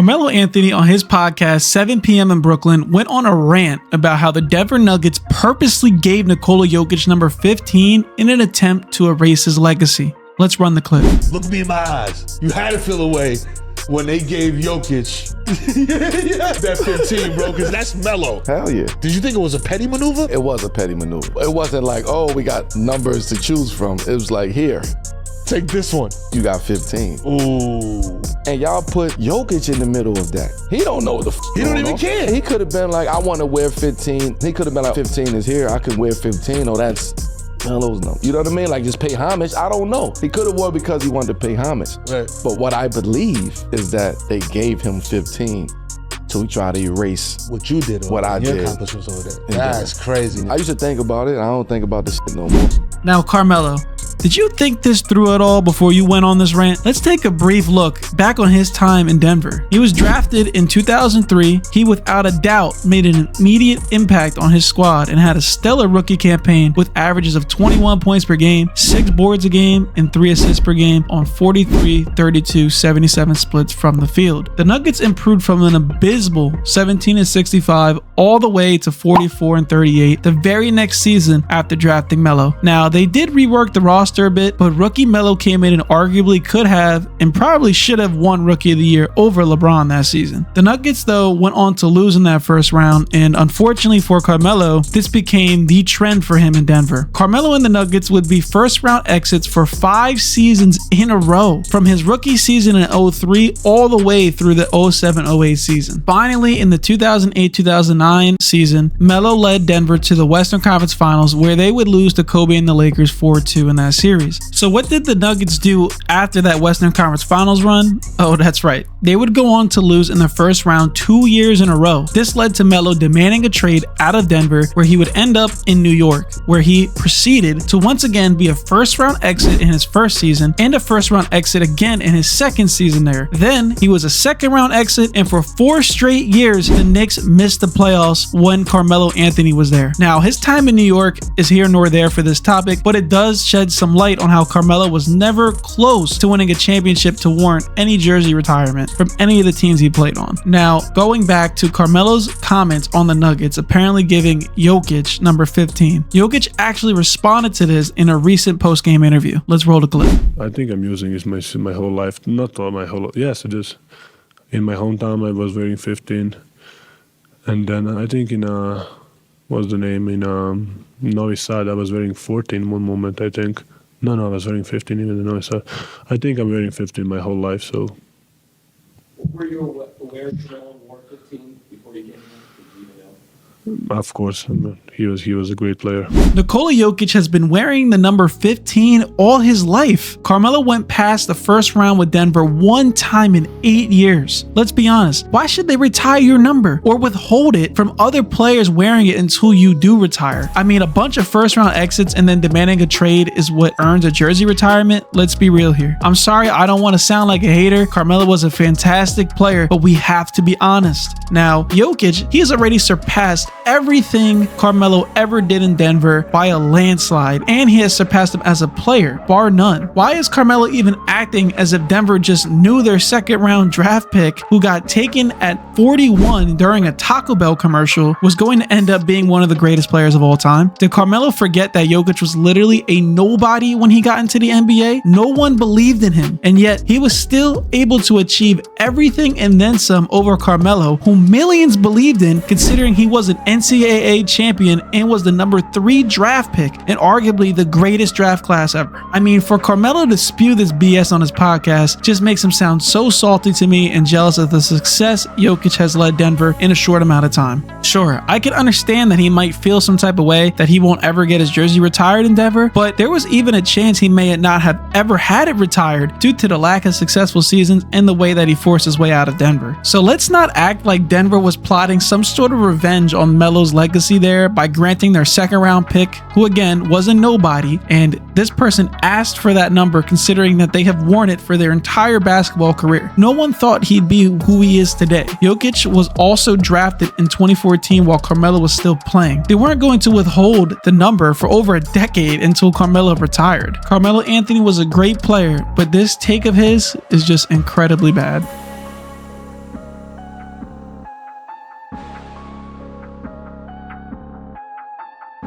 Carmelo Anthony on his podcast 7 p.m. in Brooklyn went on a rant about how the Denver Nuggets purposely gave Nikola Jokic number 15 in an attempt to erase his legacy. Let's run the clip. Look me in my eyes. You had to feel away when they gave Jokic that 15, bro, because that's Melo. Hell yeah. Did you think it was a petty maneuver? It was a petty maneuver. It wasn't like, oh, we got numbers to choose from. It was like, here, take this one. You got 15. Ooh. And y'all put Jokic in the middle of that. He don't know the He don't even care. He could have been like, I want to wear 15. He could have been like, 15 is here. I can wear 15. Oh, that's Melo's number. You know what I mean? Like, just pay homage. I don't know. He could have worn because he wanted to pay homage. Right. But what I believe is that they gave him 15 to try to erase what you did. What I your did. Accomplishments over there. That's crazy. I used to think about it. I don't think about this shit no more. Now, Carmelo, did you think this through at all before you went on this rant? Let's take a brief look back on his time in Denver. He was drafted in 2003. He without a doubt made an immediate impact on his squad and had a stellar rookie campaign with averages of 21 points per game, 6 boards a game, and 3 assists per game on 43, 32, 77 splits from the field. The Nuggets improved from an abysmal 17-65 all the way to 44-38 the very next season after drafting Melo. Now, they did rework the roster a bit, but rookie Melo came in and arguably could have and probably should have won Rookie of the Year over LeBron that season. The Nuggets, though, went on to lose in that first round, and unfortunately for Carmelo, this became the trend for him in Denver. Carmelo and the Nuggets would be first round exits for 5 seasons in a row, from his rookie season in 03 all the way through the 07-08 season. Finally, in the 2008-2009 season, Melo led Denver to the Western Conference Finals, where they would lose to Kobe and the Lakers 4-2 in that series. So what did the Nuggets do after that Western Conference Finals run? Oh, that's right. They would go on to lose in the first round 2 years in a row. This led to Melo demanding a trade out of Denver, where he would end up in New York, where he proceeded to once again be a first round exit in his first season and a first round exit again in his second season there. Then he was a second round exit, and for 4 straight years, the Knicks missed the playoffs when Carmelo Anthony was there. Now, his time in New York is here nor there for this topic, but it does shed some light on how Carmelo was never close to winning a championship to warrant any jersey retirement from any of the teams he played on. Now, going back to Carmelo's comments on the Nuggets apparently giving Jokic number 15, Jokic actually responded to this in a recent post-game interview. Let's roll the clip. I think I'm using it my whole life. Not all my whole life. Yes, it is. In my hometown, I was wearing 15. And then I think in what's the name, in Novi Sad, I was wearing 14 one moment, I think. No, I was wearing 15 even in Novi Sad. I think I'm wearing 15 my whole life, so. Were you aware Carmelo wore 15 before you came in? Of course, I mean, he was a great player. Nikola Jokic has been wearing the number 15 all his life. Carmelo went past the first round with Denver one time in 8 years. Let's be honest, why should they retire your number or withhold it from other players wearing it until you do retire? I mean, a bunch of first round exits and then demanding a trade is what earns a jersey retirement? Let's be real here. I'm sorry, I don't want to sound like a hater. Carmelo was a fantastic player, but we have to be honest. Now, Jokic, he has already surpassed everything Carmelo ever did in Denver by a landslide, and he has surpassed him as a player, bar none. Why is Carmelo even acting as if Denver just knew their second round draft pick, who got taken at 41 during a Taco Bell commercial, was going to end up being one of the greatest players of all time? Did Carmelo forget that Jokic was literally a nobody when he got into the NBA? No one believed in him, and yet he was still able to achieve everything and then some over Carmelo, who millions believed in, considering he was an NCAA champion and was the number 3 draft pick and arguably the greatest draft class ever. I mean, for Carmelo to spew this BS on his podcast just makes him sound so salty to me and jealous of the success Jokic has led Denver in a short amount of time. Sure, I can understand that he might feel some type of way that he won't ever get his jersey retired in Denver, but there was even a chance he may not have ever had it retired due to the lack of successful seasons and the way that he forced his way out of Denver. So let's not act like Denver was plotting some sort of revenge on Melo's legacy there by granting their second round pick, who again was a nobody, and this person asked for that number considering that they have worn it for their entire basketball career. No one thought he'd be who he is today. Jokic was also drafted in 2014 while Carmelo was still playing. They weren't going to withhold the number for over a decade until Carmelo retired. Carmelo Anthony was a great player, but this take of his is just incredibly bad.